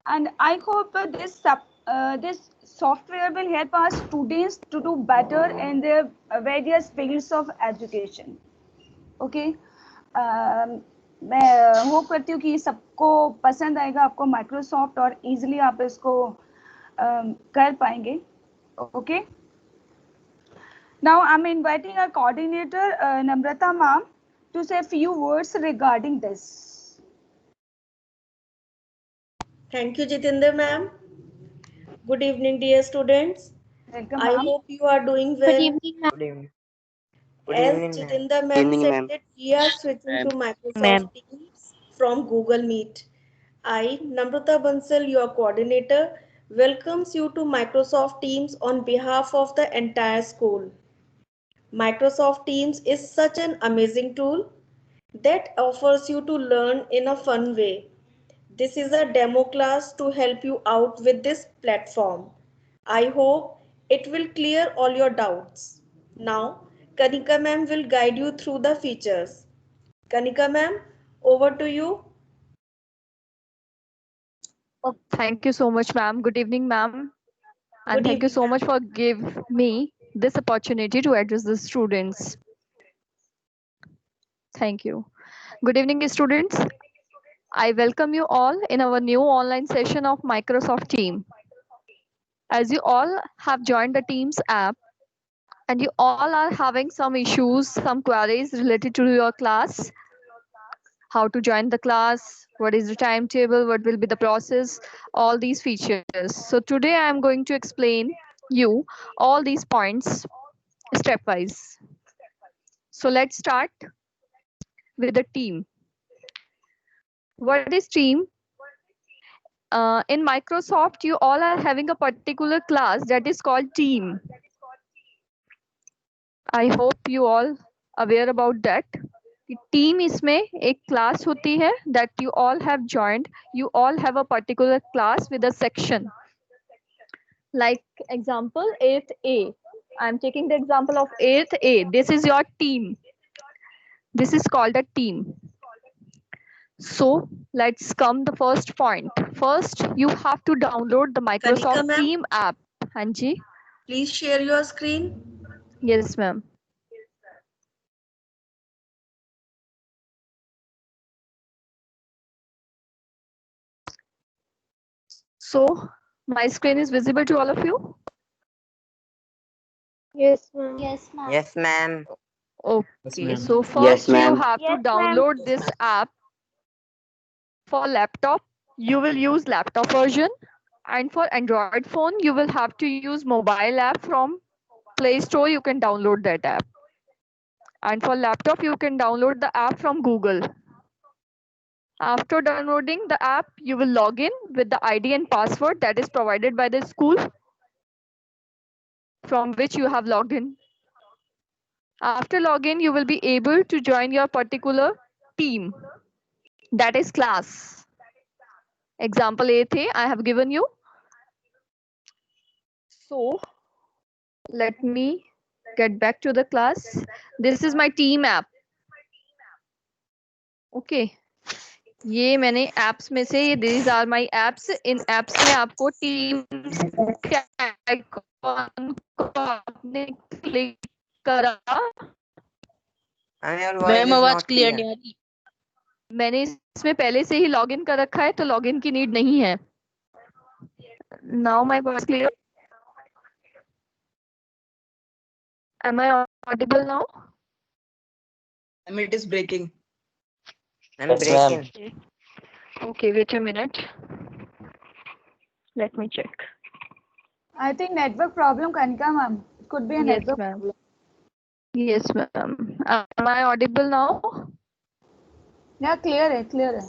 And I hope this software will help our students to do better in their various fields of education. Okay मैं hope करती हूँ कि सबको पसंद आएगा आपको माइक्रोसॉफ्ट और इजीली आप इसको कर पाएंगे. Okay, now I am inviting our coordinator Namrata ma'am to say a few words regarding this. Thank you, Jitendra ma'am. Good evening, dear students. Welcome, I ma'am. hope you are doing Good well. evening, ma'am. Good evening. Good As evening, ma'am. Jitendra Good ma'am evening, said ma'am. that we are switching to Microsoft Ma'am. Teams from Google Meet. I, Namrata Bansal, your coordinator, welcomes you to Microsoft Teams on behalf of the entire school. Microsoft Teams is such an amazing tool that offers you to learn in a fun way. This is a demo class to help you out with this platform. I hope it will clear all your doubts. Now, Kanika ma'am will guide you through the features. Kanika ma'am, over to you. Oh, thank you so much, ma'am. Good evening, ma'am. And Good thank you evening, so ma'am. much for give me this opportunity to address the students. Thank you. Good evening, students. I welcome you all in our new online session of Microsoft Team. As you all have joined the Teams app and you all are having some issues, some queries related to your class, how to join the class, what is the timetable, what will be the process, all these features. So today I am going to explain you all these points stepwise. So let's start with the team. What is team? In Microsoft, you all are having a particular class that is called team. I hope you all aware about that. Team इसमें एक class होती है that you all have joined. You all have a particular class with a section. Like example 8th A. I'm taking the example of 8th A. This is your team. This is called a team. So let's come the first point. First, you have to download the Kanika Microsoft ma'am, Team app. Hanji? please share your screen. Yes, ma'am. So my screen is visible to all of you? Yes, ma'am. Yes, ma'am. Okay, ma'am. so Yes, first you ma'am. have to download this app for laptop. You will use laptop version, and for Android phone you will have to use mobile app from Play Store. You can download that app, and for laptop you can download the app from Google. After downloading the app, you will log in with the ID and password that is provided by the school from which you have logged in. After login, you will be able to join your particular team, that is class. Example 8A I have given you. So let me get back to the class. This is my team app. Okay. ये मैंने apps में से these are my apps. In apps में आपको teams के icon को आपने click करा. And your voice is आवाज not क्लियर clear. नहीं आ रही. मैंने इसमें पहले से ही लॉगिन कर रखा है तो लॉगिन की नीड नहीं है. Now my voice clear. Am I audible now? It is breaking. I'm Yes, ma'am. breaking. Okay, wait a minute. Let me check. I think network problem, Kanika ma'am. It could be a Yes, network ma'am. problem. Yes, ma'am. Am I audible now? Yeah, clear है, clear है.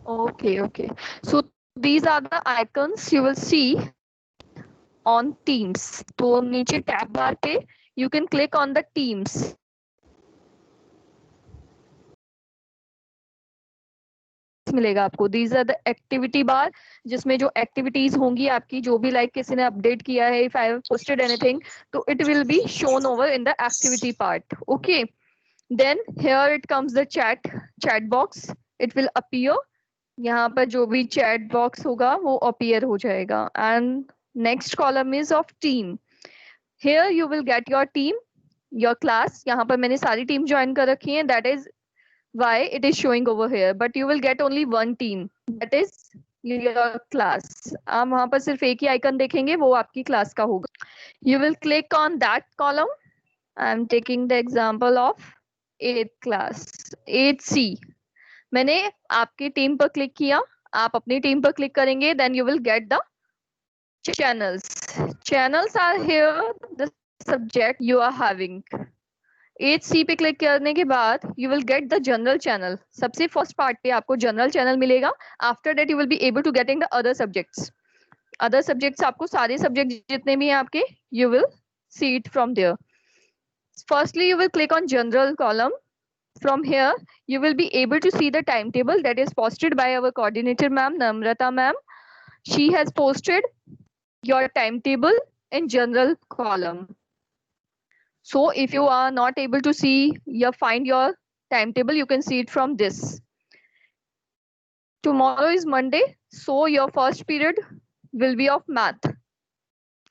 Okay, okay. So these are the icons you will see on Teams. तो नीचे tab bar पे you can click on the Teams. मिलेगा आपको. These are the activity bar जिसमें जो activities होंगी आपकी जो भी like किसी ने update किया है, if I have posted anything, तो it will be shown over in the activity part. Okay. Then here it comes the chat box. It will appear यहाँ पर जो भी चैट बॉक्स होगा वो अपीयर हो जाएगा. And next column is of team. Here you will get your team, your class. यहाँ पर मैंने सारी टीम ज्वाइन कर रखी है. That is why it is showing over here, but you will get only one team, that is your class. आप वहां पर सिर्फ एक ही आइकन देखेंगे, वो आपकी क्लास का होगा. You will click on that column. I am taking the example of 8th class, 8C. मैंने आपकी टीम पर क्लिक किया, आप अपनी टीम पर क्लिक करेंगे, then you will get the channels. Channels are here the subject you are having. 8C पे click करने के बाद you will get the general channel. सबसे फर्स्ट पार्ट पे आपको जनरल चैनल मिलेगा. After that you will be able to getting the other subjects. Other subjects आपको सारे सब्जेक्ट जितने भी हैं आपके, you will see it from there. Firstly you will click on general column. From here, you will be able to see the timetable that is posted by our coordinator ma'am, Namrata ma'am. She has posted your timetable in general column. So if you are not able to find your timetable, you can see it from this. Tomorrow is Monday, so your first period will be of math.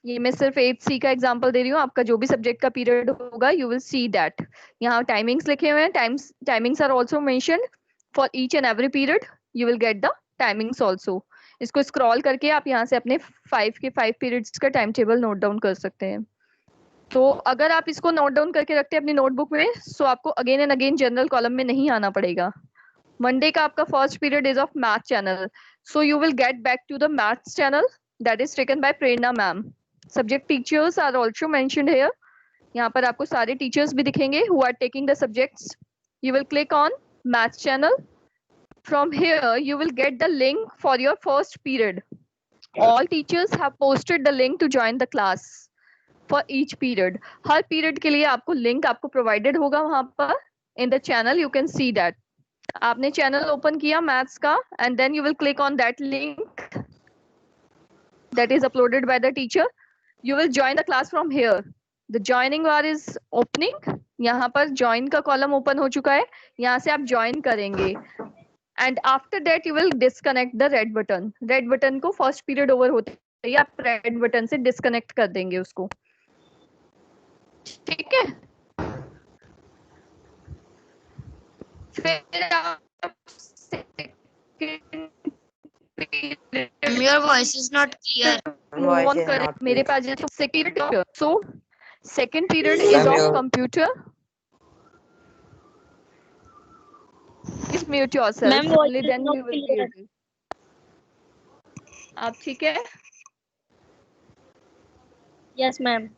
ये मैं सिर्फ 8C का example दे रही हूँ. आपका जो भी subject का पीरियड होगा, you will see that. यहाँ टाइमिंग्स लिखे हुए हैं. Timings are also mentioned for each and every period. You will get the timings also. इसको स्क्रॉल करके आप यहाँ से अपने 5 पीरियड्स का टाइम टेबल नोट डाउन कर सकते हैं. तो अगर आप इसको नोट डाउन करके रखते हैं अपनी नोटबुक में, सो आपको again and again general column में नहीं आना पड़ेगा. मंडे का आपका first period is of math channel, so you will get back to the maths channel that is taken by Prerna ma'am. Subject teachers are also mentioned here. यहाँ पर आपको सारे टीचर्स भी दिखेंगे who are taking the subjects. You will click on maths channel. From here you will get the link for your first period. All teachers have posted the link to join the class for each period. हर period के लिए आपको link आपको provided होगा वहां पर in the channel. You can see that. आपने channel open किया मैथ्स का, and then you will click on that link that is uploaded by the teacher. You will join the class from here. The joining bar is opening. यहाँ पर join का column open हो चुका है. यहाँ से आप ज्वाइन करेंगे, and after that you will disconnect the red button. Red button को फर्स्ट पीरियड ओवर होते ही आप रेड बटन से डिस्कनेक्ट कर देंगे उसको. ठीक है. फिर आप Your voice is not clear. move on करें. मेरे पास जैसे second, so second period is of computer. Please mute yourself. Ma'am, Only then you will be able. आप ठीक है? Yes, ma'am.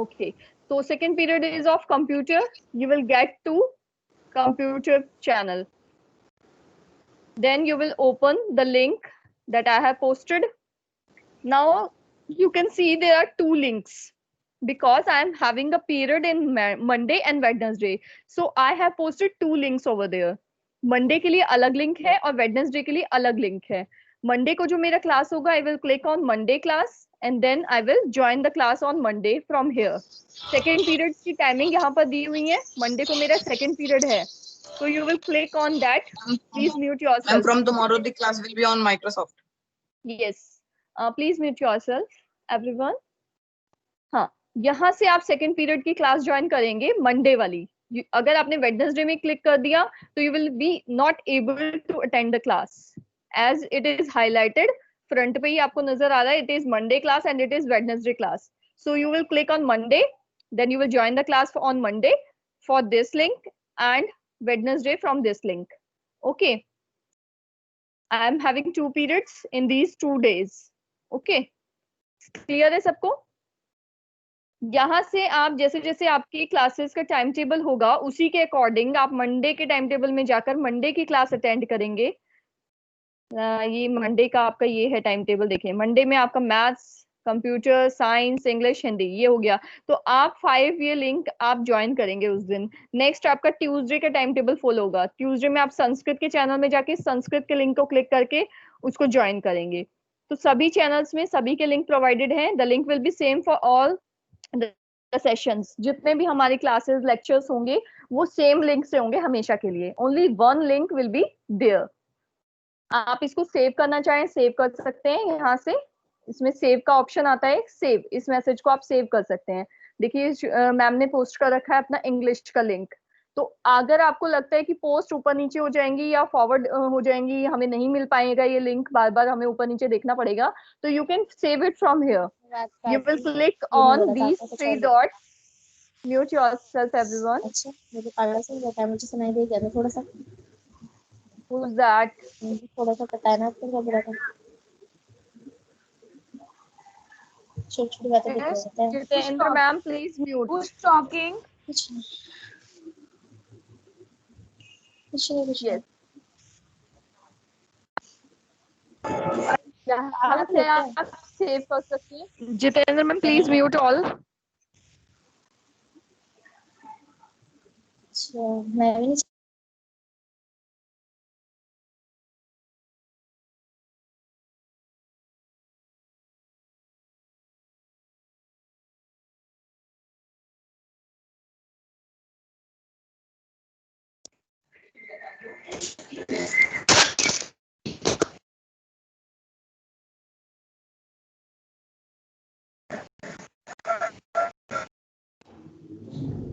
Okay. So second period is of computer. You will get to computer channel. Then you will open the link that I have posted. Now you can see there are two links because I am having a period in Monday and Wednesday. So I have posted two links over there. Monday के लिए अलग link है और Wednesday के लिए अलग link है. Monday को जो मेरा क्लास होगा, I will click on Monday class and then I will join the class on Monday from here. Second period की टाइमिंग यहाँ पर दी हुई है. Monday को मेरा second period है. So you will click on that. Please mute yourself. And from tomorrow the class will be on Microsoft. Yes. Please mute yourself, everyone. हाँ, यहाँ से आप सेकेंड पीरियड की क्लास ज्वाइन करेंगे मंडे वाली. अगर आपने वेडनेसडे में क्लिक कर दिया तो you will be not able to attend the class as it is highlighted. Front पे ही आपको नजर आ रहा है, it is Monday class and it is Wednesday class. So you will click on Monday, then you will join the class on Monday for this link and Wednesday from this link. Okay, I am having 2 periods in these 2 days. Okay, clear है सबको? यहाँ से आप जैसे जैसे आपकी classes का time table होगा उसी के अकॉर्डिंग आप मंडे के टाइम टेबल में जाकर मंडे की क्लास अटेंड करेंगे. ये मंडे का आपका ये है टाइम टेबल. देखिए, मंडे में आपका maths, computer science, English, Hindi ये हो गया. तो आप 5 ये लिंक आप ज्वाइन करेंगे उस दिन. नेक्स्ट आपका ट्यूसडे का टाइम टेबल फॉलो होगा. ट्यूसडे में आप संस्कृत के चैनल में जाके संस्कृत के लिंक को क्लिक करके उसको ज्वाइन करेंगे. तो सभी चैनल्स में सभी के लिंक प्रोवाइडेड हैं. The link will B same for all the sessions. जितने भी हमारे क्लासेस लेक्चर्स होंगे वो सेम लिंक से होंगे हमेशा के लिए. Only one link will be there. आप इसको सेव करना चाहें सेव कर सकते हैं यहाँ से। इसमें सेव का ऑप्शन आता है, सेव, इस मैसेज को आप सेव कर सकते हैं। देखिए मैम ने पोस्ट कर रखा है अपना इंग्लिश का लिंक। तो अगर आपको लगता है कि पोस्ट ऊपर नीचे हो जाएंगी या फॉरवर्ड हो जाएंगी, हमें नहीं मिल पाएगा ये लिंक, बार बार हमें ऊपर नीचे देखना पड़ेगा, तो you can save it from here. You will click on these 3 dots, mute yourself everyone. अच्छा मुझे पढ़ना से बताया, मुझे सुनाई दे गया थोड़ा सा, हु इज दैट? मुझे थोड़ा सा पता है ना आपको क्या बोला था, छोटी छोटी बातें दिख Yes. रही है। Jitendra ma'am please mute. Who's talking? कुछ नहीं कुछ नहीं कुछ नहीं। यस, यहाँ से आप सेव कर सकते हैं। Jitendra ma'am please mute all. अच्छा मैं भी नहीं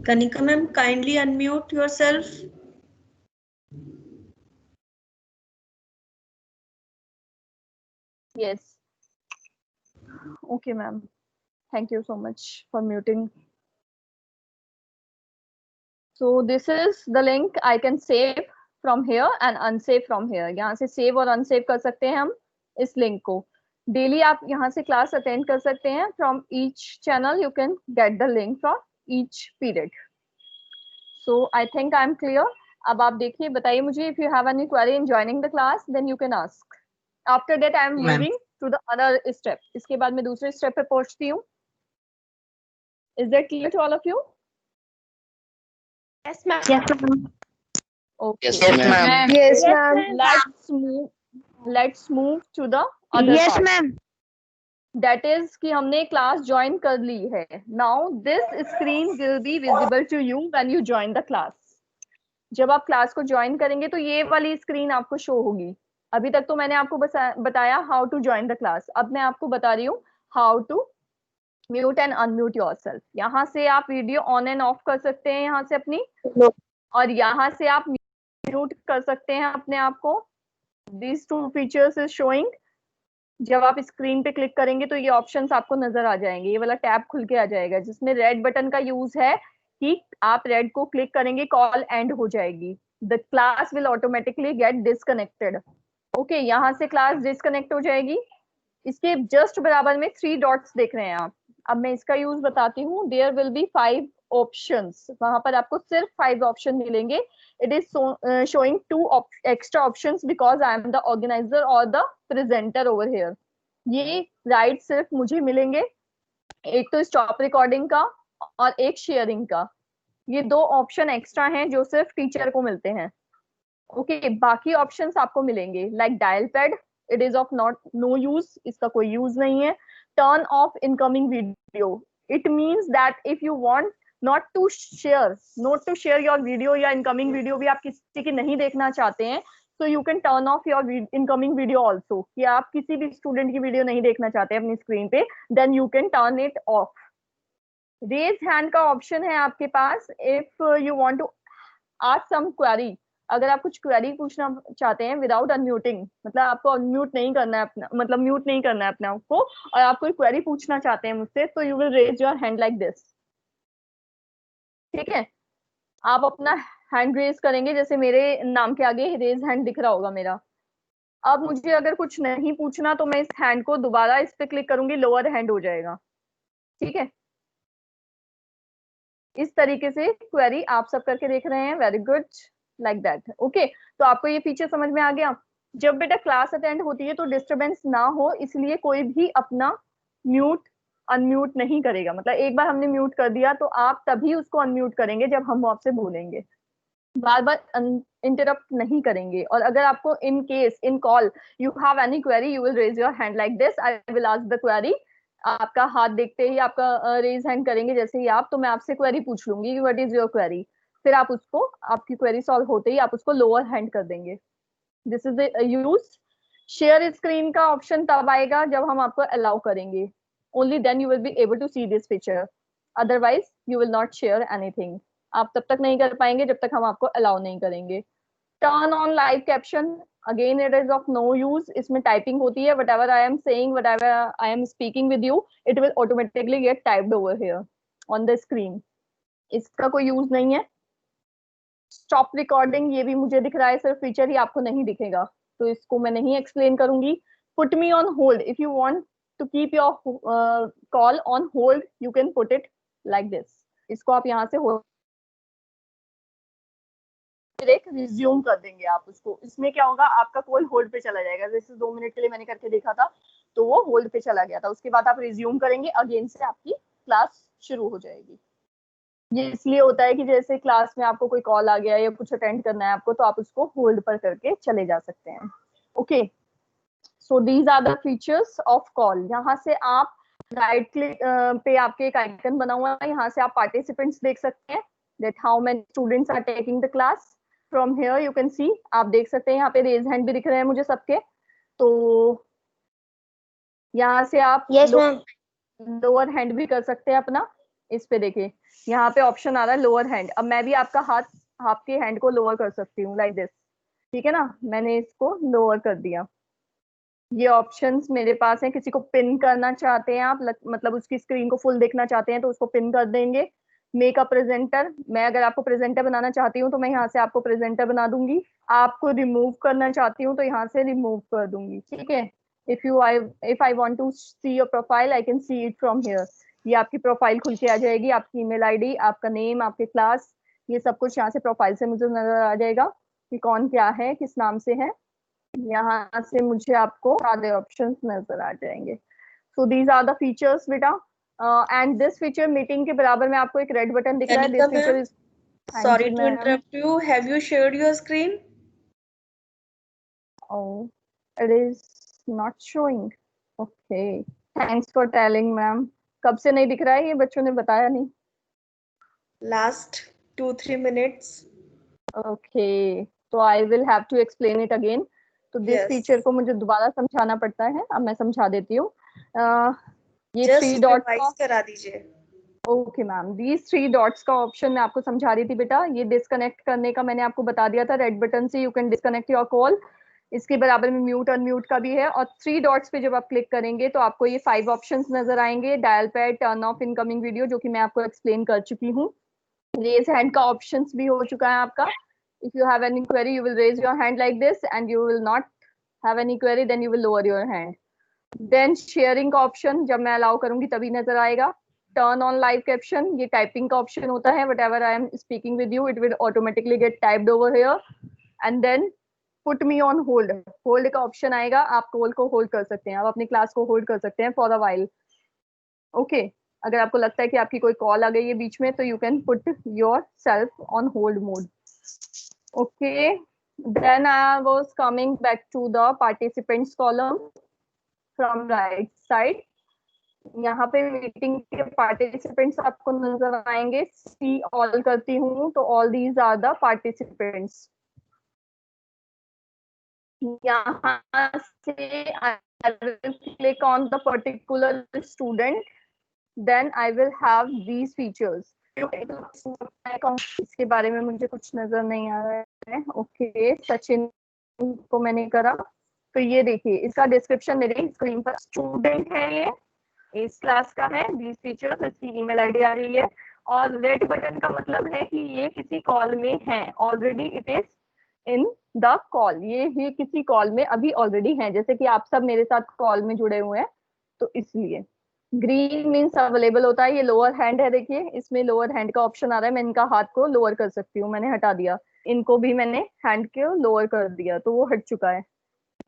Kanika ma'am, kindly unmute yourself. Yes. Okay, ma'am. Thank you so much for muting. So this is the link I can save from here and unsave from here. यहाँ से save और unsave कर सकते हैं हम इस link को। Daily आप यहाँ से class attend कर सकते हैं। From each channel you can get the link from each period. So I think I'm clear. अब आप देखिए, बताइए मुझे, if you have any query in joining the class, then you can ask. After that I am moving to the other step. इसके बाद मैं दूसरे step पे पहुंचती हूँ। Is that clear to all of you? Yes ma'am. Yes ma'am. Okay. Yes, ma'am. Yes ma'am. Let's move to the other Yes part. ma'am. That is कि हमने class join कर ली है। Now this screen will be visible to you when you join the class. जब आप class को join करेंगे तो ये वाली स्क्रीन आपको शो होगी। अभी तक तो मैंने आपको बताया how to join the class. अब मैं आपको बता रही हूँ how to mute and unmute yourself. यहाँ से आप वीडियो ऑन एंड ऑफ कर सकते हैं यहाँ से अपनी, और यहाँ से आप म्यूट कर सकते हैं अपने आप को। These two features is showing। जब आप स्क्रीन पे क्लिक करेंगे तो ये ऑप्शंस आपको नजर आ जाएंगे, ये वाला टैब खुल के आ जाएगा जिसमें रेड बटन का यूज है कि आप रेड को क्लिक करेंगे कॉल एंड हो जाएगी। The class will automatically gate disconnected. Okay, यहाँ से क्लास डिस्कनेक्ट हो जाएगी। इसके जस्ट बराबर में 3 डॉट्स देख रहे हैं आप। अब मैं इसका यूज बताती हूँ। देयर विल बी 5 ऑप्शंस, वहां पर आपको सिर्फ 5 ऑप्शन मिलेंगे। It is showing 2 extra options because I am the organiser और द प्रेजेंटर ओवर हियर। ये राइट सिर्फ मुझे मिलेंगे, एक तो स्टॉप रिकॉर्डिंग का और एक शेयरिंग का। ये 2 ऑप्शन एक्स्ट्रा हैं जो सिर्फ टीचर को मिलते हैं। ओके, बाकी ऑप्शंस आपको मिलेंगे like dial pad, it is of not no use, इसका कोई यूज नहीं है। Turn off incoming video, it means that if you want not to share your video या इनकमिंग वीडियो भी आप किसी की नहीं देखना चाहते हैं, so you can turn off your incoming video also। कि आप किसी भी स्टूडेंट की वीडियो नहीं देखना चाहते अपनी स्क्रीन पे, then you can turn it off। Raise hand का ऑप्शन है आपके पास if you want to ask some query. अगर आप कुछ क्वेरी पूछना चाहते हैं विदाउट अनम्यूटिंग, मतलब आपको अनम्यूट नहीं करना है अपना, मतलब म्यूट नहीं करना है अपने आप को, और आप कोई क्वेरी पूछना चाहते हैं मुझसे, तो you will raise your hand like this. ठीक है, आप अपना हैंड रेज करेंगे, जैसे मेरे नाम के आगे रेज हैंड दिख रहा होगा मेरा। अब मुझे अगर कुछ नहीं पूछना तो मैं इस हैंड को दोबारा इस पे क्लिक करूंगी, लोअर हैंड हो जाएगा। ठीक है, इस तरीके से क्वेरी आप सब करके देख रहे हैं। Very good, like that. Okay, तो आपको ये फीचर समझ में आ गया। जब बेटा क्लास अटेंड होती है तो डिस्टरबेंस ना हो, इसलिए कोई भी अपना म्यूट अनम्यूट नहीं करेगा। मतलब एक बार हमने म्यूट कर दिया तो आप तभी उसको अनम्यूट करेंगे जब हम आपसे बोलेंगे, बार बार इंटरप्ट नहीं करेंगे। और अगर आपको in case in call you have any query, you will raise your hand like this, I will ask the query. आपका हाथ देखते ही आपका रेज हैंड करेंगे जैसे ही आप, तो मैं आपसे क्वेरी पूछ लूंगी कि व्हाट इज योर क्वेरी, फिर आप उसको, आपकी क्वेरी सॉल्व होते ही आप उसको लोअर हैंड कर देंगे। This is the use share screen का ऑप्शन तब आएगा जब हम आपको अलाउ करेंगे, only then you will be able to see this picture, otherwise you will not share anything. आप तब तक नहीं कर पाएंगे जब तक हम आपको अलाउ नहीं करेंगे। Turn on live caption, again it is of no use, इसमें टाइपिंग होती है, whatever I am saying, whatever I am speaking with you, it will automatically get typed over here on the screen, इसका कोई use नहीं है। Stop recording, ये भी मुझे दिख रहा है, सिर्फ फीचर ही आपको नहीं दिखेगा, तो इसको मैं नहीं एक्सप्लेन करूंगी। Put me on hold, if you want to keep your call on hold you can put it like this, इसको आप यहाँ से होल्ड रिज्यूम कर देंगे आप उसको। इसमें क्या होगा, आपका कॉल होल्ड पे चला जाएगा, जैसे 2 मिनट के लिए मैंने करके देखा था तो वो होल्ड पे चला गया था, उसके बाद आप रिज्यूम करेंगे, अगेन से आपकी क्लास शुरू हो जाएगी। ये इसलिए होता है कि जैसे क्लास में आपको कोई कॉल आ गया या कुछ अटेंड करना है आपको, तो आप उसको होल्ड पर करके चले जा सकते हैं। Okay, so these are the features of call. यहाँ से आप राइट क्लिक पे आपके एक आइकन बना हुआ है, यहाँ से आप पार्टिसिपेंट्स देख सकते हैं, that how many students are taking the class. From here you can see, आप देख सकते हैं यहाँ पे रेज हैंड भी दिख रहे हैं मुझे सबके, तो यहाँ से आप लोअर हैंड भी कर सकते हैं अपना। इस पे देखिए यहाँ पे ऑप्शन आ रहा है लोअर हैंड, अब मैं भी आपका हाथ, आपके हैंड को लोअर कर सकती हूँ लाइक दिस, ठीक है ना, मैंने इसको लोअर कर दिया। ये ऑप्शंस मेरे पास हैं, किसी को पिन करना चाहते हैं आप, मतलब उसकी स्क्रीन को फुल देखना चाहते हैं तो उसको पिन कर देंगे। मेक अ प्रेजेंटर, मैं अगर आपको प्रेजेंटर बनाना चाहती हूँ तो मैं यहाँ से आपको प्रेजेंटर बना दूंगी, आपको रिमूव करना चाहती हूँ तो यहाँ से रिमूव कर दूंगी, ठीक है। if I want to see your profile I can see it from here, ये आपकी प्रोफाइल खुल के आ जाएगी, आपकी ईमेल आईडी, आपका नेम, आपके क्लास, ये सब कुछ यहाँ से प्रोफाइल से मुझे नजर आ जाएगा कि कौन क्या है, किस नाम से है, यहाँ से मुझे आपको सारे ऑप्शंस नजर आ जाएंगे। So these are the features बेटा, एंड दिस फीचर मीटिंग के बराबर में आपको एक रेड बटन दिख रहा है, this feature is, sorry to interrupt you, have you shared your screen? Oh, it is not showing. Okay, thanks for telling ma'am. कब से नहीं दिख रहा है, ये बच्चों ने बताया नहीं। Last 2-3 minutes. Okay, so I will have to explain it again. तो दिस फीचर को मुझे दोबारा समझाना पड़ता है, अब मैं समझा देती हूँ। ये 3 डॉट्स करा दीजिए। ओके मैम, दीज 3 डॉट्स का ऑप्शन मैं आपको समझा रही थी बेटा, ये डिस्कनेक्ट करने का मैंने आपको बता दिया था, रेड बटन से you can disconnect your call, इसके बराबर में म्यूट अनम्यूट का भी है, और 3 डॉट्स पे जब आप क्लिक करेंगे तो आपको ये 5 ऑप्शंस नजर आएंगे, dial pad, turn off incoming video, जो कि मैं आपको एक्सप्लेन कर चुकी हूँ, रेज हैंड का ऑप्शन भी हो चुका है आपका, if you have any query you will raise your hand like this and you will not have any query then you will lower your hand. Then sharing का ऑप्शन जब मैं allow करूंगी तभी नजर आएगा। टर्न ऑन लाइव कैप्शन, ये typing का option होता है, whatever I am speaking with you it will automatically get typed over here. And then put me on hold, hold का ऑप्शन आएगा, आप कॉल को होल्ड कर सकते हैं, आप अपनी क्लास को होल्ड कर सकते हैं फॉर अ व्हाइल। ओके, अगर आपको लगता है कि आपकी कोई कॉल आ गई है बीच में तो you can put yourself on hold mode. Okay, then I was coming back to the participants column from right side. यहाँ पे मीटिंग के पार्टिसिपेंट्स आपको नजर आएंगे, सी ऑल करती हूँ तो all these are the participants. यहाँ से I will click on the particular student, then I will have these features. इसके बारे में मुझे कुछ नजर नहीं आ रहा है। ओके, सचिन को मैंने करा, तो ये देखिए इसका डिस्क्रिप्शन मेरी स्क्रीन पर, स्टूडेंट है ये, इस क्लास का है, these features, इसकी ईमेल आईडी आ रही है, और रेड बटन का मतलब है कि ये किसी कॉल में है, already it is in the call, ये किसी कॉल में अभी ऑलरेडी है, जैसे कि आप सब मेरे साथ कॉल में जुड़े हुए हैं, तो इसलिए ग्रीन मीन्स अवेलेबल होता है। ये लोअर हैंड है, देखिए इसमें लोअर हैंड का ऑप्शन आ रहा है, मैं इनका हाथ को लोअर कर सकती हूँ, मैंने हटा दिया, इनको भी मैंने हैंड को लोअर कर दिया तो वो हट चुका है,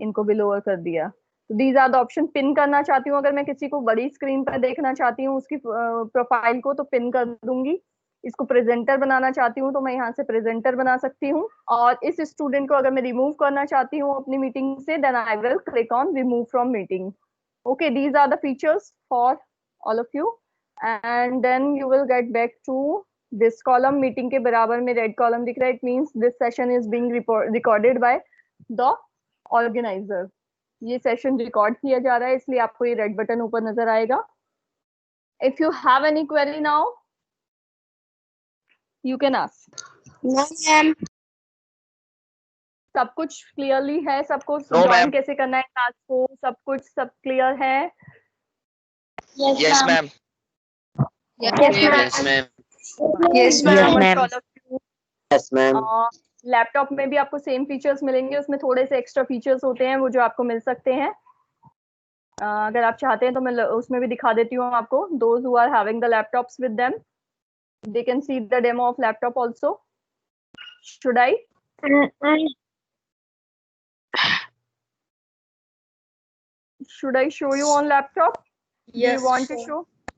इनको भी लोअर कर दिया। तो these are the option. Pin करना चाहती हूँ, अगर मैं किसी को बड़ी स्क्रीन पर देखना चाहती हूँ उसकी प्रोफाइल को, तो पिन कर दूंगी। इसको प्रेजेंटर बनाना चाहती हूँ तो मैं यहाँ से प्रेजेंटर बना सकती हूँ, और इस स्टूडेंट को अगर मैं रिमूव करना चाहती हूँ अपनी मीटिंग से, then I will click on remove from meeting. Okay, these are the features for all of you, and then you will get back to this column. Meeting के बराबर में रेड कॉलम दिख रहा है, it means this session is being recorded by the organizer. ये session record किया जा रहा है, इसलिए आपको ये रेड बटन ऊपर नजर आएगा. If you have any query now you can ask. Ma'am सब कुछ क्लियरली है? सबको No, ज्वाइन ma'am. कैसे करना है क्लास को, सब कुछ सब क्लियर है? yes ma'am Yes, ma'am. yes Yes, ma'am ma'am. Yes, ma'am. Laptop में भी आपको सेम फीचर्स मिलेंगे, उसमें थोड़े से एक्स्ट्रा फीचर्स होते हैं वो जो आपको मिल सकते हैं. अगर आप चाहते हैं तो मैं उसमें भी दिखा देती हूँ आपको. Those who are having the laptops with them they can see the demo of laptop also. Should I show you on laptop? Do you want to show?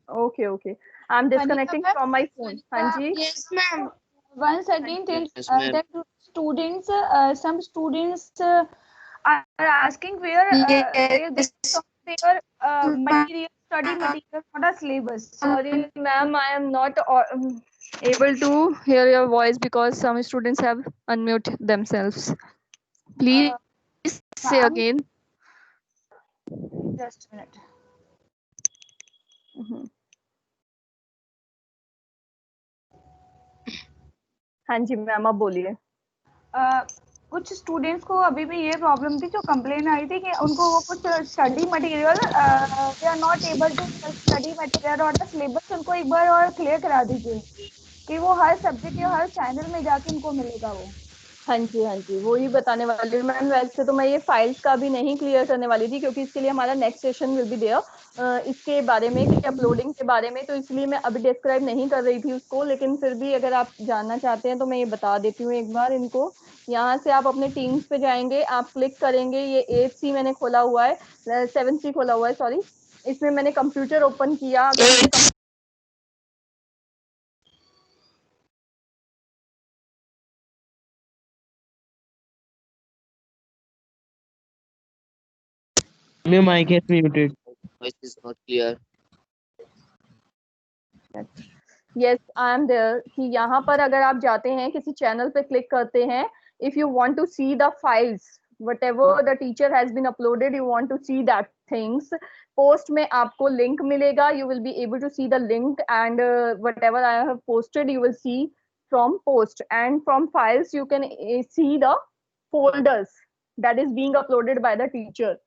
Okay. I'm disconnecting ma'am? from my phone. Hanji. yes ma'am Once again, tell Yes, ma'am. that students, some students are asking where they saw their material, study material, not a syllabus. Sorry, ma'am, I am not able to hear your voice because some students have unmuted themselves. Please say ma'am. again. Just a minute. हाँ जी ma'am, आप बोलिए. कुछ students को अभी भी ये problem थी, जो कंप्लेन आई थी कि उनको वो कुछ study material they are not able to study material और द सिलेबस उनको एक बार और क्लियर करा दीजिए कि वो हर सब्जेक्ट या हर चैनल में जाके उनको मिलेगा वो. हाँ जी, वो ही बताने वाली हूँ मैम. वैसे तो मैं ये फाइल्स का भी नहीं क्लियर करने वाली थी क्योंकि इसके लिए हमारा next session will be there इसके बारे में, कि अपलोडिंग के बारे में, तो इसलिए मैं अभी डिस्क्राइब नहीं कर रही थी उसको. लेकिन फिर भी अगर आप जानना चाहते हैं तो मैं ये बता देती हूँ एक बार इनको. यहाँ से आप अपने टीम्स पे जाएंगे, आप क्लिक करेंगे. ये 8C मैंने खोला हुआ है, 7C खोला हुआ है, सॉरी. इसमें मैंने कंप्यूटर ओपन किया. अगर Your mic is muted. Voice is not clear. Yes, I am there. कि यहाँ पर अगर आप जाते हैं, किसी चैनल पे क्लिक करते हैं, if you want to see the files, whatever the teacher has been uploaded, you want to see that things. Post में आपको link मिलेगा, you will be able to see the link, and whatever I have posted, you will see from post, and from files you can see the folders that is being uploaded by the teacher.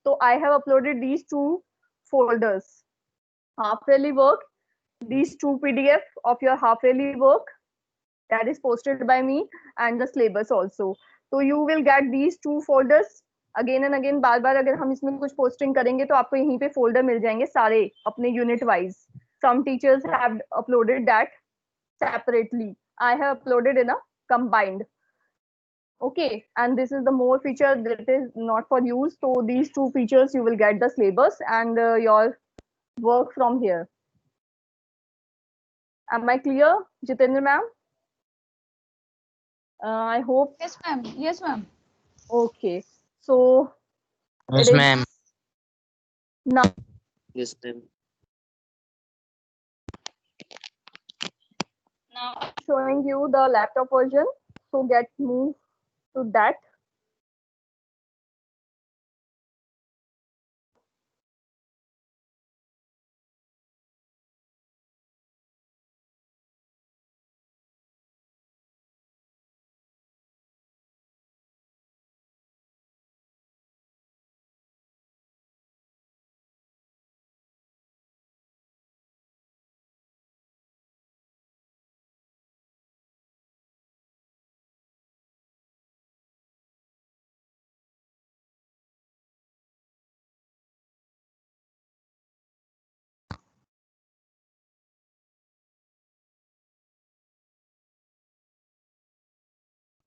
So I have uploaded these two folders: half yearly work, these two PDF of your half yearly work that is posted by me, and the syllabus also. So you will get these two folders again and again. बार बार अगर हम इसमें कुछ posting करेंगे तो आपको यहीं पे folder मिल जाएंगे सारे अपने unit wise. Some teachers have uploaded that separately. I have uploaded in a combined. Okay, and this is the more feature that is not for use. So these two features you will get the syllabus and your work from here. Am I clear, Jitendra ma'am? I hope. Yes, ma'am. Yes, ma'am. Okay. So. Yes, ma'am. Now. Yes, ma'am. Now I'm showing you the laptop version. So get moved to that.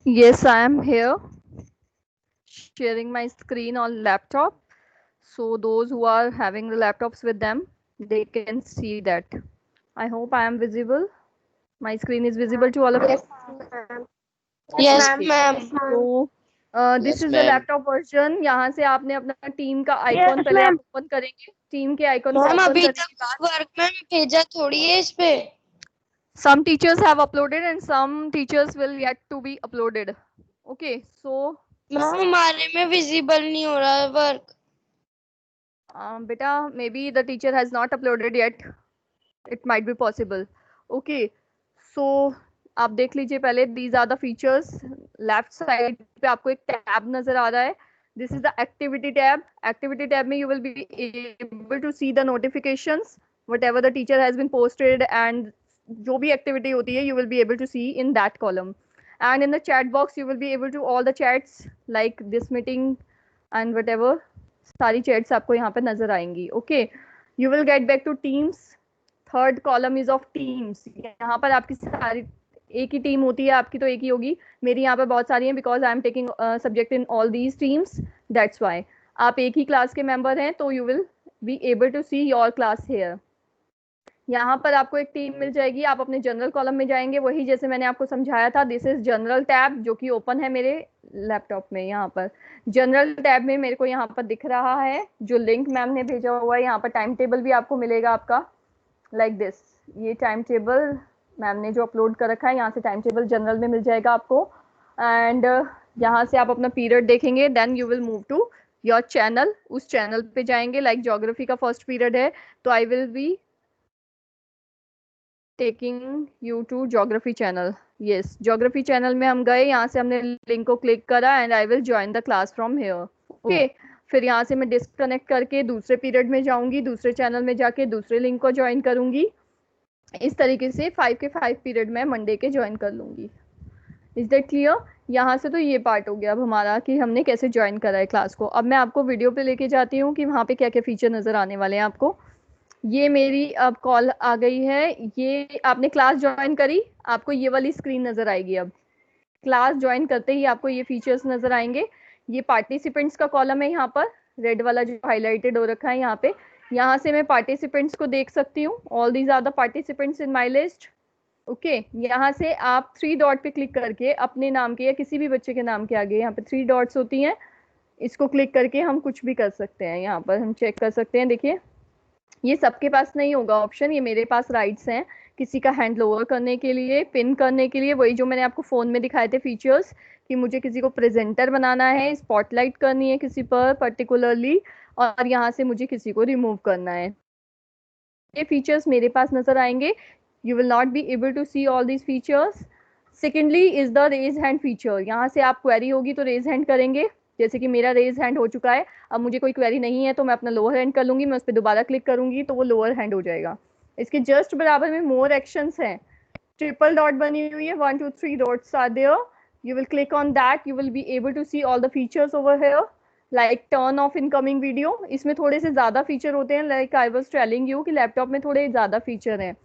Yes, I am here sharing my screen on laptop. So those who are having the laptops with them, they can see that. I hope I am visible. My screen is visible to all of you. yes Okay. ma'am So this Yes, is the ma'am. laptop version. यहाँ से आपने अपना team का icon पहले आप open करेंगे. Team के icon को मैम ओपन अभी करने तक के बाद वर्क में भेजा थोड़ी है इस पे. some teachers have uploaded and some teachers will yet to be uploaded. Okay, so ma'am हमारे में विजिबल नहीं हो रहा है work. Beta, maybe the teacher has not uploaded yet. It might be possible. Okay, so आप देख लीजिए पहले. These are the features. Left side पे आपको एक tab नजर आ रहा है. This is the activity tab. Activity tab में you will be able to see the notifications, whatever the teacher has been posted, and जो भी activity होती है you will be able to see in that column. And in the chat box you will be able to all the chats like this meeting and whatever. सारी chats आपको यहाँ पे नजर आएंगी. Okay, you will get back to teams. Third column is of teams. यहाँ पर आपकी सारी एक ही टीम होती है, आपकी तो एक ही होगी. मेरी यहाँ पर बहुत सारी हैं because I am taking subject in all these teams, that's why. आप एक ही क्लास के मेंबर हैं तो you will be able to see your class here. यहाँ पर आपको एक टीम मिल जाएगी. आप अपने जनरल कॉलम में जाएंगे, वही जैसे मैंने आपको समझाया था. दिस इज जनरल टैब जो कि ओपन है मेरे लैपटॉप में. यहाँ पर जनरल टैब में मेरे को यहाँ पर दिख रहा है जो लिंक मैम ने भेजा हुआ है. यहाँ पर टाइम टेबल भी आपको मिलेगा आपका लाइक दिस. ये टाइम टेबल मैम ने जो अपलोड कर रखा है, यहाँ से टाइम टेबल जनरल में मिल जाएगा आपको. एंड यहाँ से आप अपना पीरियड देखेंगे. Then you will move to your channel. उस चैनल पे जाएंगे. लाइक ज्योग्राफी का फर्स्ट पीरियड है तो I will be taking you to geography channel. Yes, geography channel में हम गए. यहाँ से हमने लिंक को क्लिक करा and I will join the class from here. Okay, फिर यहाँ से मैं डिस्कनेक्ट करके दूसरे पीरियड में जाऊंगी. दूसरे चैनल में जाके दूसरे लिंक को ज्वाइन करूंगी. इस तरीके से 5 के 5 पीरियड में मंडे के ज्वाइन कर लूंगी. Is that clear? यहाँ से तो ये पार्ट हो गया अब हमारा कि हमने कैसे ज्वाइन करा है क्लास को. अब मैं आपको वीडियो पे लेके जाती हूँ कि वहाँ पे क्या क्या फीचर नजर आने वाले हैं आपको. ये मेरी अब कॉल आ गई है. ये आपने क्लास ज्वाइन करी, आपको ये वाली स्क्रीन नजर आएगी. अब क्लास ज्वाइन करते ही आपको ये फीचर्स नजर आएंगे. ये पार्टिसिपेंट्स का कॉलम है. यहाँ पर रेड वाला जो हाईलाइटेड हो रखा है यहाँ पे. यहाँ से मैं पार्टिसिपेंट्स को देख सकती हूँ. All these are the participants in my list. Okay, यहाँ से आप 3 डॉट पे क्लिक करके अपने नाम के या किसी भी बच्चे के नाम के आगे यहाँ पे 3 डॉट्स होती हैं. इसको क्लिक करके हम कुछ भी कर सकते हैं. यहाँ पर हम चेक कर सकते हैं. देखिए, ये सबके पास नहीं होगा ऑप्शन, ये मेरे पास राइट्स हैं. किसी का हैंड लोअर करने के लिए, पिन करने के लिए, वही जो मैंने आपको फोन में दिखाए थे फीचर्स कि मुझे किसी को प्रेजेंटर बनाना है, स्पॉटलाइट करनी है किसी पर पर्टिकुलरली, और यहाँ से मुझे किसी को रिमूव करना है. ये फीचर्स मेरे पास नजर आएंगे. You will not be able to see all these features. Secondly is the raise hand feature. यहाँ से आप क्वेरी होगी तो रेज हैंड करेंगे. जैसे कि मेरा रेज हैंड हो चुका है. अब मुझे कोई क्वेरी नहीं है तो मैं अपना लोअर हैंड कर लूंगी. मैं उस पर दोबारा क्लिक करूंगी तो वो लोअर हैंड हो जाएगा. इसके जस्ट बराबर में मोर एक्शंस हैं. ट्रिपल डॉट बनी हुई है. 1 2 3 dots are there. You will click on that. You will be able to see all the features over here. Like turn off incoming video. इसमें थोड़े से ज्यादा फीचर होते हैं. Like I was telling you कि लैपटॉप में थोड़े ज्यादा फीचर हैं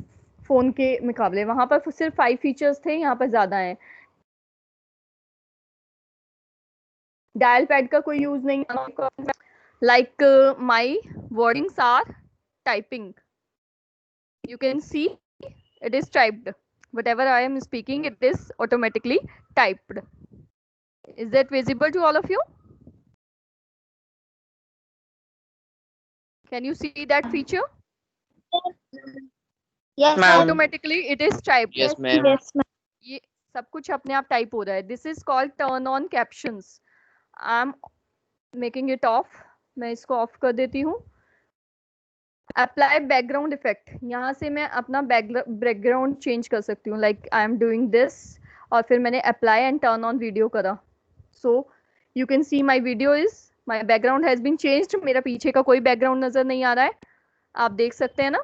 फोन के मुकाबले. वहां पर सिर्फ 5 फीचर्स थे, यहाँ पर ज्यादा हैं. डायल पैड का कोई यूज नहीं. Like my wordings are typing. You can see it is typed. Whatever I am speaking, it is automatically typed. Is that visible to all of you? Can you see that feature? Yes, Ma'am. Automatically it is typed. Yes, ma'am. yes, ma'am. ये सब कुछ अपने आप type हो रहा है. This is called turn on captions. I am making it off. मैं इसको ऑफ कर देती हूँ. Apply background effect. यहाँ से मैं अपना बैकग्राउंड चेंज कर सकती हूँ. Like I am doing this और फिर मैंने apply and turn on video करा. So you can see my video is my background has been changed. मेरा पीछे का कोई बैकग्राउंड नजर नहीं आ रहा है. आप देख सकते हैं ना.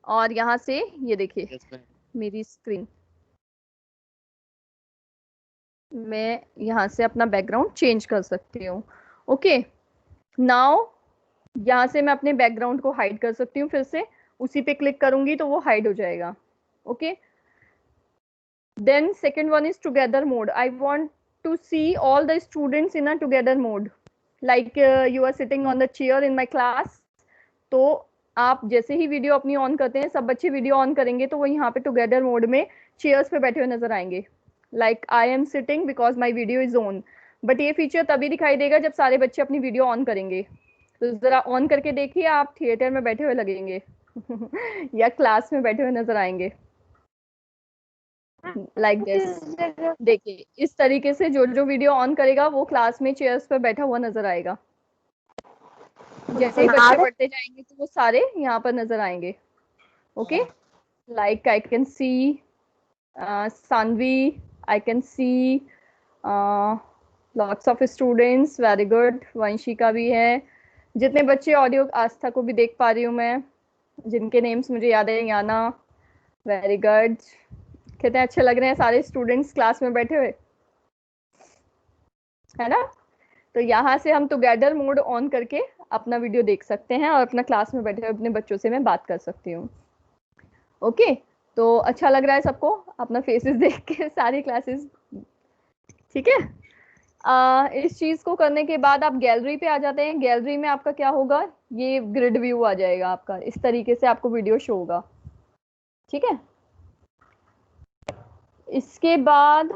और यहाँ से ये देखिए Yes, ma'am. मेरी स्क्रीन. मैं यहाँ से अपना बैकग्राउंड चेंज कर सकती हूँ. ओके, नाउ यहाँ से मैं अपने बैकग्राउंड को हाइड कर सकती हूँ. फिर से उसी पे क्लिक करूंगी तो वो हाइड हो जाएगा. Okay, then second one is together mode. I want to see all the students in a together mode. Like you are sitting on the chair in my class. तो आप जैसे ही वीडियो अपनी on करते हैं, सब बच्चे वीडियो ऑन करेंगे तो वो यहाँ पे टुगेदर मोड में चेयर्स पे बैठे हुए नजर आएंगे. Like I am sitting because my video is on. But ये फीचर तभी दिखाई देगा जब सारे बच्चे अपनी वीडियो ऑन करेंगे. तो जरा ऑन करके देखिए, आप थिएटर में बैठे हुए लगेंगे या क्लास में बैठे हुए नजर आएंगे. Like this. देखिए इस तरीके से जो जो वीडियो ऑन करेगा वो क्लास में चेयर्स पर बैठा हुआ नजर आएगा। जैसे ही बच्चे पढ़ते जाएंगे तो वो सारे यहाँ पर नजर आएंगे। Okay, like I can see Saanvi, I can see lots of students, very good. Vanshika भी है। जितने बच्चे ऑडियो, आस्था को भी देख पा रही हूँ मैं, जिनके नेम्स मुझे याद है, याना, वेरी गुड। कितने अच्छे लग रहे हैं सारे स्टूडेंट्स क्लास में बैठे हुए, है ना। तो यहाँ से हम टुगेदर मोड ऑन करके अपना वीडियो देख सकते हैं और अपना क्लास में बैठे हुए अपने बच्चों से मैं बात कर सकती हूँ। ओके, तो अच्छा लग रहा है सबको अपना फेसेस देख के सारी क्लासेस, ठीक है। इस चीज को करने के बाद आप गैलरी पे आ जाते हैं। गैलरी में आपका क्या होगा, ये ग्रिड व्यू आ जाएगा आपका, इस तरीके से आपको वीडियो शो होगा, ठीक है। इसके बाद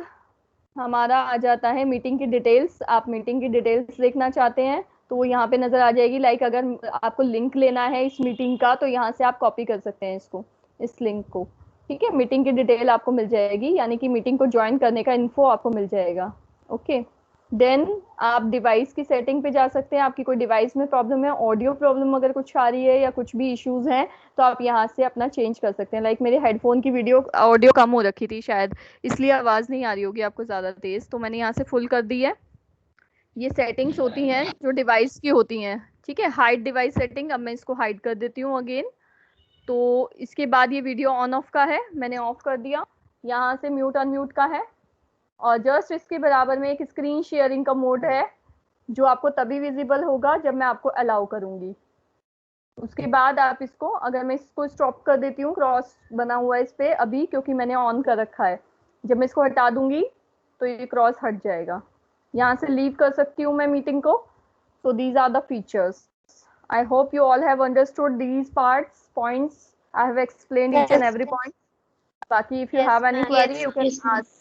हमारा आ जाता है मीटिंग की डिटेल्स। आप मीटिंग की डिटेल्स देखना चाहते हैं तो वो यहाँ पे नजर आ जाएगी। लाइक अगर आपको लिंक लेना है इस मीटिंग का तो यहाँ से आप कॉपी कर सकते हैं इसको, इस लिंक को, ठीक है। मीटिंग की डिटेल आपको मिल जाएगी, यानी कि मीटिंग को ज्वाइन करने का इन्फो आपको मिल जाएगा। ओके, देन आप डिवाइस की सेटिंग पे जा सकते हैं। आपकी कोई डिवाइस में प्रॉब्लम है, ऑडियो प्रॉब्लम अगर कुछ आ रही है या कुछ भी इश्यूज हैं तो आप यहाँ से अपना चेंज कर सकते हैं। लाइक मेरे हेडफोन की वीडियो ऑडियो कम हो रखी थी शायद, इसलिए आवाज़ नहीं आ रही होगी आपको ज़्यादा तेज़, तो मैंने यहाँ से फुल कर दी है। ये सेटिंग्स होती हैं जो डिवाइस की होती हैं, ठीक है। हाइड डिवाइस सेटिंग, अब मैं इसको हाइड कर देती हूँ अगेन। तो इसके बाद ये वीडियो ऑन ऑफ का है, मैंने ऑफ कर दिया। यहाँ से म्यूट अनम्यूट का है, और जस्ट इसके बराबर में एक स्क्रीन शेयरिंग का मोड है जो आपको तभी विजिबल होगा जब मैं आपको अलाउ करूंगी। उसके बाद आप इसको, अगर मैं इसको स्टॉप कर देती हूँ, क्रॉस बना हुआ है इस पे अभी क्योंकि मैंने ऑन कर रखा है, जब मैं इसको हटा दूंगी तो ये क्रॉस हट जाएगा। यहाँ से लीव कर सकती हूँ मैं मीटिंग को। So these are the features. I hope you all have understood these parts, points. I have explained each and every point. बाकी if you have any query you can ask.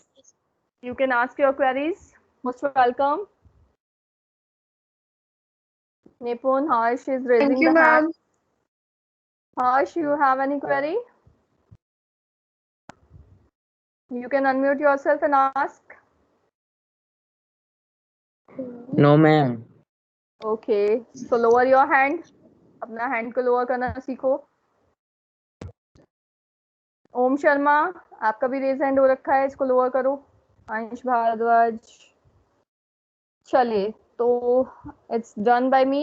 You can ask your queries. Most welcome. Nipun, Harsh is raising the hand. Harsh, you have any query? You can unmute yourself and ask. No, ma'am. Okay, so lower your hand. अपना hand को lower करना सीखो। ओम शर्मा, आपका भी raise hand हो रखा है, इसको lower करो। अंश भारद्वाज, चलिए, तो it's done by me.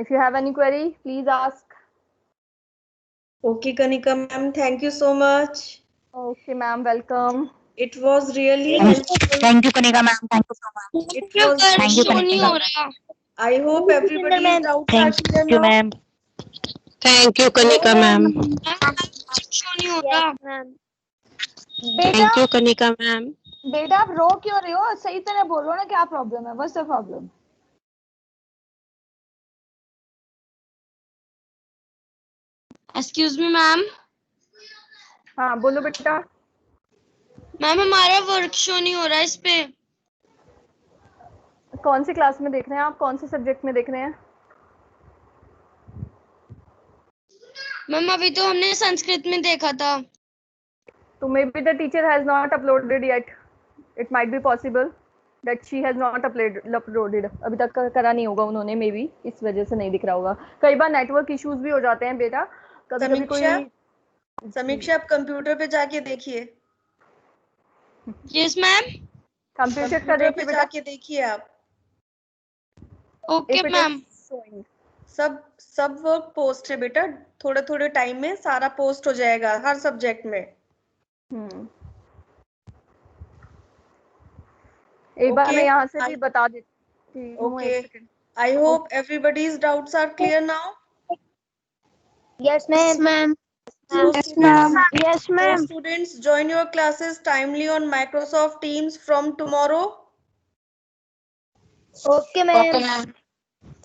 If you have any query, please ask. Okay, Kanika ma'am, thank you so much. Okay, ma'am, welcome. It was really helpful. Thank you, Kanika ma'am. Thank you so much. It was. Thank you, Kanika ma'am. I hope everybody's doubts are Thank clear you, now. ma'am. Thank you, Kanika ma'am. Thank you, Kanika ma'am. बेटा आप रो क्यों रहे हो, सही तरह बोलो ना, क्या प्रॉब्लम है, what's the problem? Excuse me ma'am. हाँ बोलो बेटा। मैम हमारा वर्क शो नहीं हो रहा है इस पे। कौन सी क्लास में देख रहे हैं आप, कौन से सब्जेक्ट में देख रहे हैं? मैम अभी तो हमने संस्कृत में देखा था। तो may be the teacher has not uploaded yet, it might be possible that she has not uploaded, अभी तक करा नहीं होगा उन्होंने, मे बी इस वजह से नहीं दिख रहा होगा। कई बार नेटवर्क इश्यूज भी हो जाते हैं बेटा, कभी कभी कोई। समीक्षा आप कंप्यूटर पे जाके देखिए। Yes ma'am. कंप्यूटर का देखिए पे बेटा, जाके देखिए आप। Okay ma'am. सब वर्क पोस्ट है बेटा, थोड़े थोड़े टाइम में सारा पोस्ट हो जाएगा हर सब्जेक्ट में। एक बार मैं यहाँ से भी बता देती हूँ। Okay, I hope everybody's doubts are clear now. Yes ma'am. Yes, ma'am. Yes, ma'am. So students, join your classes timely on Microsoft Teams from tomorrow. Okay, ma'am.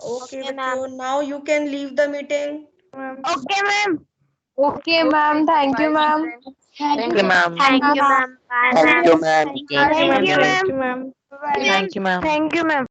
Okay, bachcho, now you can leave the meeting. Okay, ma'am. Okay, ma'am. Thank you, ma'am. Thank you, ma'am. Thank you, ma'am. Bye, Thank you, ma'am. ma'am. Thank you, ma'am. Thank you, ma'am. Thank you, ma'am.